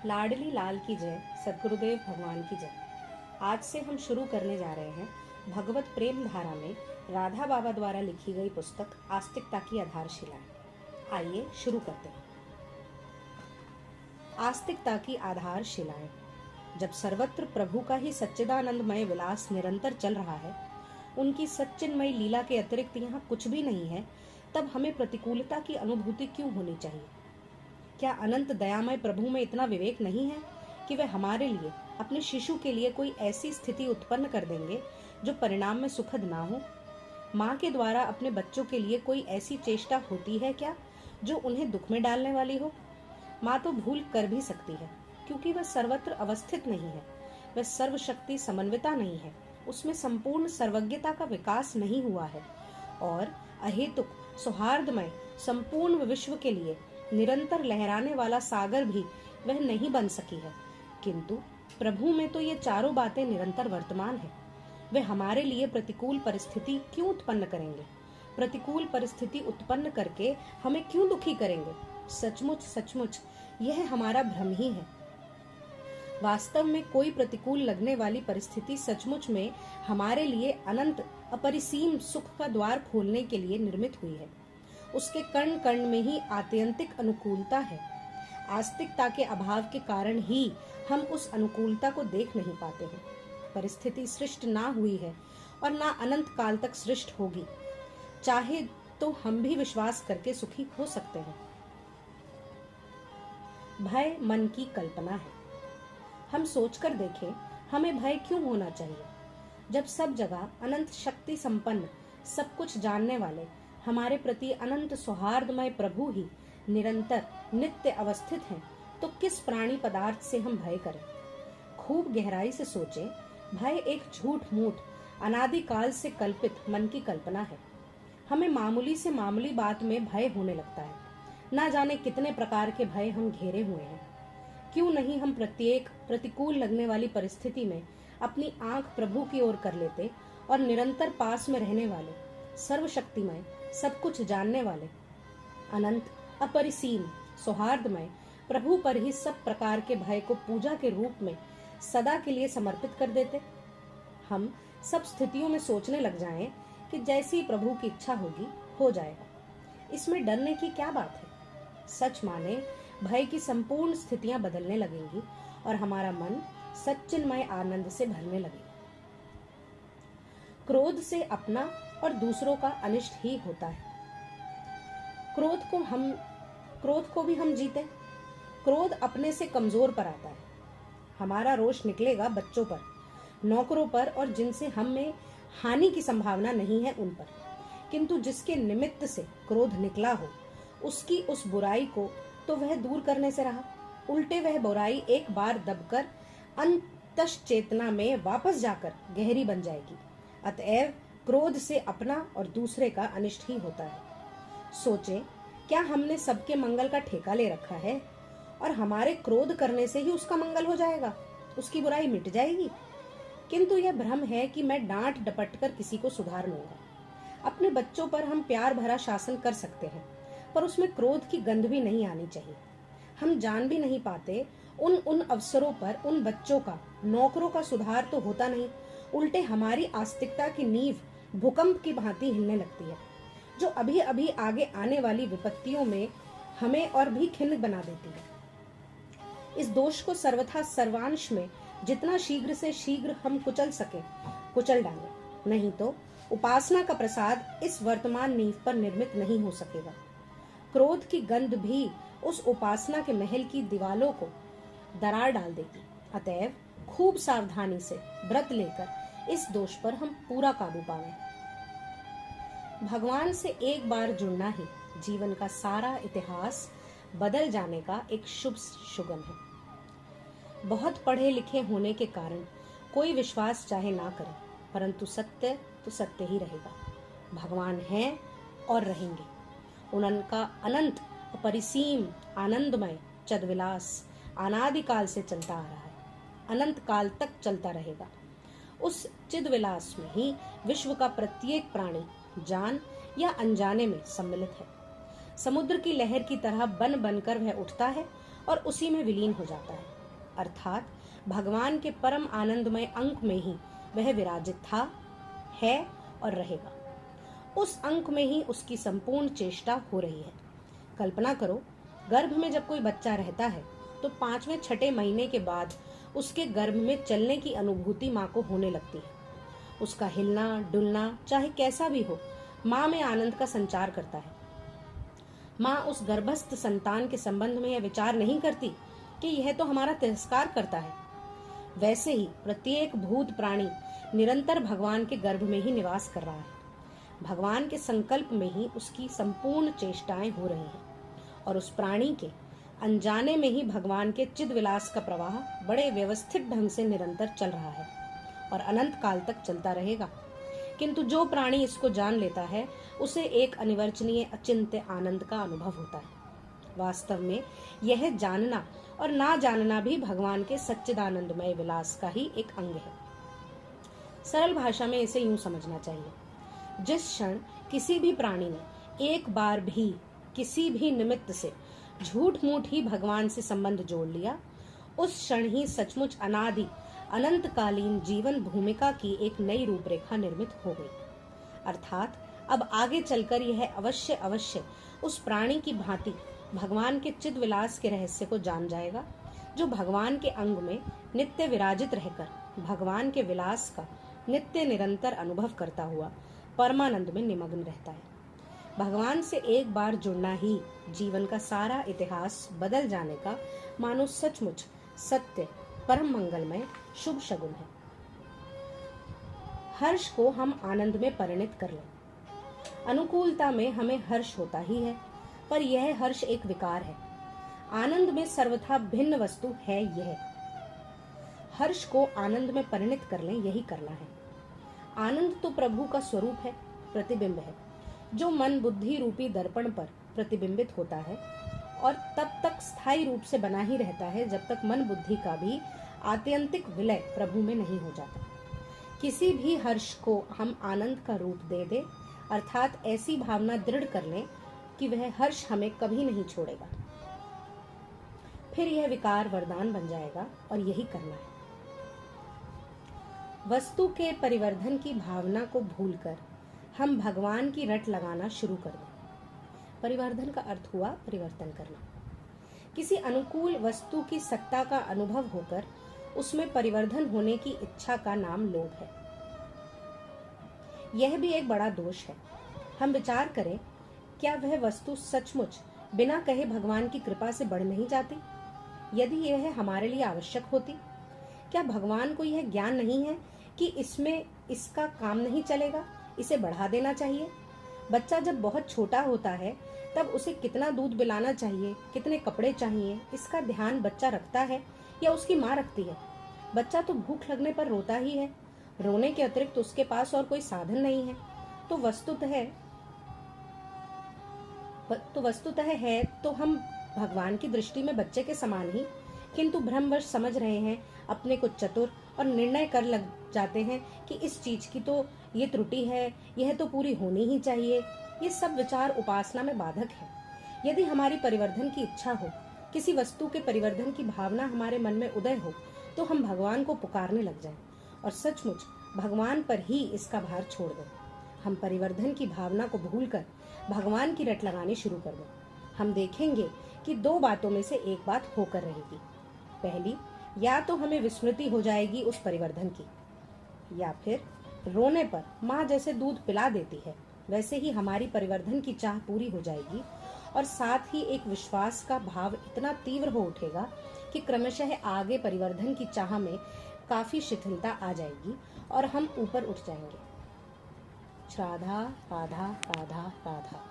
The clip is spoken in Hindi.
लाडली लाल की जय, सद्गुरुदेव भगवान की जय। आज से हम शुरू करने जा रहे हैं भगवत प्रेम धारा में राधा बाबा द्वारा लिखी गई पुस्तक आस्तिकता की आधारशिलाएं। आइए शुरू करते हैं। आस्तिकता की आधारशिलाएं। जब सर्वत्र प्रभु का ही सच्चिदानंदमय विलास निरंतर चल रहा है, उनकी सच्चिन्मय लीला के अतिरिक्त यहाँ कुछ भी नहीं है, तब हमें प्रतिकूलता की अनुभूति क्यों होनी चाहिए? क्या अनंत दयामय प्रभु में इतना विवेक नहीं है कि वे हमारे लिए, अपने शिशु के लिए कोई ऐसी स्थिति उत्पन्न कर देंगे जो परिणाम में सुखद ना हो? माँ के द्वारा अपने बच्चों के लिए कोई ऐसी चेष्टा होती है क्या जो उन्हें दुख में डालने वाली हो? माँ तो भूल कर भी सकती है, क्योंकि वह सर्वत्र अवस्थित नहीं है, वह सर्वशक्ति समन्विता नहीं है, उसमें संपूर्ण सर्वज्ञता का विकास नहीं हुआ है, और अहेतुक सौहार्दमय संपूर्ण विश्व के लिए निरंतर लहराने वाला सागर भी वह नहीं बन सकी है। किंतु प्रभु में तो ये चारों बातें निरंतर वर्तमान है। वे हमारे लिए प्रतिकूल परिस्थिति क्यों उत्पन्न करेंगे? प्रतिकूल परिस्थिति उत्पन्न करके हमें क्यों दुखी करेंगे? सचमुच सचमुच यह हमारा भ्रम ही है। वास्तव में कोई प्रतिकूल लगने वाली परिस्थिति सचमुच में हमारे लिए अनंत अपरिसीम सुख का द्वार खोलने के लिए निर्मित हुई है। उसके कण कण में ही आत्यंतिक अनुकूलता है। आस्तिकता के अभाव के कारण ही हम उस अनुकूलता को देख नहीं पाते हैं। परिस्थिति सृष्ट ना हुई है और ना अनंत काल तक सृष्ट होगी। चाहे तो हम भी विश्वास करके सुखी हो सकते हैं। भय मन की कल्पना है। हम सोचकर देखें, हमें भय क्यों होना चाहिए? जब सब जगह अनंत शक्ति संपन्न, सब कुछ जानने वाले, हमारे प्रति अनंत सौहार्दमय प्रभु ही निरंतर नित्य अवस्थित हैं, तो किस प्राणी पदार्थ से हम भय करें? खूब गहराई से सोचें, भय एक झूठ मूठ अनादिकाल से कल्पित मन की कल्पना है। हमें मामूली से मामूली बात में भय होने लगता है। ना जाने कितने प्रकार के भय हम घेरे हुए हैं। क्यों नहीं हम प्रत्येक प्रतिकूल लगने वाली परिस्थिति में अपनी आंख प्रभु की ओर कर लेते और निरंतर पास में रहने वाले, सर्वशक्तिमय, सब कुछ जानने वाले, अनंत अपरिसीम सौहार्दमय प्रभु पर ही सब प्रकार के भय को पूजा के रूप में सदा के लिए समर्पित कर देते? हम सब स्थितियों में सोचने लग जाएं कि जैसी प्रभु की इच्छा होगी हो जाएगा। इसमें डरने की क्या बात है? सच माने भय की संपूर्ण स्थितियां बदलने लगेंगी और हमारा मन सच्चिन्मय आनंद से भरने लगेगा। क्रोध से अपना और दूसरों का अनिष्ट ही होता है। क्रोध को भी हम जीते। क्रोध अपने से कमजोर पर आता है। हमारा रोष निकलेगा बच्चों पर, नौकरों पर और जिनसे हम में हानि की संभावना नहीं है उन पर। किंतु जिसके निमित्त से क्रोध निकला हो, उसकी उस बुराई को तो वह दूर करने से रहा, उल्टे वह बुराई एक बार दबकर अंतश चेतना में वापस जाकर गहरी बन जाएगी। अतएव क्रोध से अपना और दूसरे का अनिष्ट ही होता है। सोचें, क्या हमने सबके मंगल का ठेका ले रखा है और हमारे क्रोध करने से ही उसका मंगल हो जाएगा, उसकी बुराई मिट जाएगी? किंतु यह भ्रम है कि मैं डांट डपट कर किसी को सुधार लूंगा। अपने बच्चों पर हम प्यार भरा शासन कर सकते हैं, पर उसमें क्रोध की गंध भी नहीं आनी चाहिए। हम जान भी नहीं पाते उन अवसरों पर उन बच्चों का, नौकरों का सुधार तो होता नहीं, उल्टे हमारी आस्तिकता की नींव भूकंप की भांति हिलने लगती है, जो अभी अभी आगे आने वाली विपत्तियों में हमें और भी खिन्न बना देती है। इस दोष को सर्वथा सर्वांश में जितना शीघ्र से शीघ्र हम कुचल सके कुचल डालें, नहीं तो उपासना का प्रसाद इस वर्तमान नींव पर निर्मित नहीं हो सकेगा। क्रोध की गंध भी उस उपासना के महल की दीवालों को दरार डाल देगी। अतएव खूब सावधानी से व्रत लेकर इस दोष पर हम पूरा काबू पाएं। भगवान से एक बार जुड़ना ही जीवन का सारा इतिहास बदल जाने का एक शुभ शुगन है। बहुत पढ़े लिखे होने के कारण कोई विश्वास चाहे ना करे, परंतु सत्य तो सत्य ही रहेगा। भगवान हैं और रहेंगे। उनका अनंत अपरिसीम आनंदमय चदविलास अनादिकाल से चलता आ रहा है, अनंत काल तक चलता रहेगा। उस चिदविलास में ही विश्व का प्रत्येक प्राणी जान या अनजाने में सम्मिलित है। समुद्र की लहर की तरह बन बनकर वह उठता है और उसी में विलीन हो जाता है। अर्थात भगवान के परम आनंदमय अंक में ही वह विराजित था, है और रहेगा। उस अंक में ही उसकी संपूर्ण चेष्टा हो रही है। कल्पना करो, गर्भ में जब कोई बच्चा रहता है तो 5वें 6ठे महीने के बाद उसके गर्भ में चलने की अनुभूति माँ को होने लगती है। उसका हिलना डुलना चाहे कैसा भी हो, माँ में आनंद का संचार करता है। माँ उस गर्भस्थ संतान के संबंध में यह विचार नहीं करती कि यह तो हमारा तिरस्कार करता है। वैसे ही प्रत्येक भूत प्राणी निरंतर भगवान के गर्भ में ही निवास कर रहा है। भगवान के संकल्प में ही उसकी संपूर्ण चेष्टाएं हो रही हैं और उस प्राणी के अनजाने में ही भगवान के चिद विलास का प्रवाह बड़े व्यवस्थित ढंग से निरंतर चल रहा है और अनंत काल तक चलता रहेगा। किंतु जो प्राणी इसको जान लेता है उसे एक अनिवर्चनीय अचिंत्य आनंद का अनुभव होता है। वास्तव में यह जानना और ना जानना भी भगवान के सच्चिदानंदमय विलास का ही एक अंग है। सरल भाषा में इसे यूं समझना चाहिए, जिस क्षण किसी भी प्राणी ने एक बार भी किसी भी निमित्त से झूठ मूठ ही भगवान से संबंध जोड़ लिया, उस क्षण ही सचमुच अनादि अनंतकालीन जीवन भूमिका की एक नई रूपरेखा निर्मित हो गई। अर्थात अब आगे चलकर यह अवश्य अवश्य उस प्राणी की भांति भगवान के चिद विलास के रहस्य को जान जाएगा, जो भगवान के अंग में नित्य विराजित रहकर भगवान के विलास का नित्य निरंतर अनुभव करता हुआ परमानंद में निमग्न रहता है। भगवान से एक बार जुड़ना ही जीवन का सारा इतिहास बदल जाने का मानो सचमुच सत्य परम मंगलमय शुभ शगुन है। हर्ष को हम आनंद में परिणत कर लें। अनुकूलता में हमें हर्ष होता ही है, पर यह हर्ष एक विकार है। आनंद में सर्वथा भिन्न वस्तु है यह। हर्ष को आनंद में परिणत कर लें, यही करना है। आनंद तो प्रभु का स्वरूप है, प्रतिबिंब है, जो मन बुद्धि रूपी दर्पण पर प्रतिबिंबित होता है और तब तक स्थायी रूप से बना ही रहता है जब तक मन बुद्धि का भी आत्यंतिक विलय प्रभु में नहीं हो जाता। किसी भी हर्ष को हम आनंद का रूप दे दे, अर्थात ऐसी भावना दृढ़ कर लें कि वह हर्ष हमें कभी नहीं छोड़ेगा, फिर यह विकार वरदान बन जाएगा और यही करना है। वस्तु के परिवर्धन की भावना को भूलकर हम भगवान की रट लगाना शुरू कर दें। परिवर्धन का अर्थ हुआ परिवर्तन करना। किसी अनुकूल वस्तु की सत्ता का अनुभव होकर उसमें परिवर्धन होने की इच्छा का नाम लोभ है। यह भी एक बड़ा दोष है। हम विचार करें, क्या वह वस्तु सचमुच बिना कहे भगवान की कृपा से बढ़ नहीं जाती? यदि यह हमारे लिए आवश्यक होती, क्या भगवान को यह ज्ञान नहीं है कि इसमें इसका काम नहीं चलेगा, इसे बढ़ा देना चाहिए? बच्चा जब बहुत छोटा होता है तब उसे कितना दूध पिलाना चाहिए, कितने कपड़े चाहिए, इसका ध्यान बच्चा रखता है या उसकी माँ रखती है? बच्चा तो भूख लगने पर रोता ही है। रोने के अतिरिक्त उसके पास और कोई साधन नहीं है। तो वस्तुतः है तो हम भगवान की दृष्टि में बच्चे के समान ही, किंतु भ्रमवश समझ रहे हैं, अपने को चतुर और निर्णय कर लग जाते हैं कि इस चीज की तो ये त्रुटि है, यह तो पूरी होनी ही चाहिए। ये सब विचार उपासना में बाधक है। यदि हमारी परिवर्धन की इच्छा हो, किसी वस्तु के परिवर्धन की भावना हमारे मन में उदय हो, तो हम भगवान को पुकारने लग जाएं और सचमुच भगवान पर ही इसका भार छोड़ दें। हम परिवर्धन की भावना को भूलकर भगवान की रट लगानी शुरू कर दें। हम देखेंगे कि दो बातों में से एक बात होकर रहेगी। पहली, या तो हमें विस्मृति हो जाएगी उस परिवर्धन की, या फिर रोने पर माँ जैसे दूध पिला देती है वैसे ही हमारी परिवर्धन की चाह पूरी हो जाएगी और साथ ही एक विश्वास का भाव इतना तीव्र हो उठेगा कि क्रमशः आगे परिवर्धन की चाह में काफी शिथिलता आ जाएगी और हम ऊपर उठ जाएंगे। राधा राधा राधा राधा।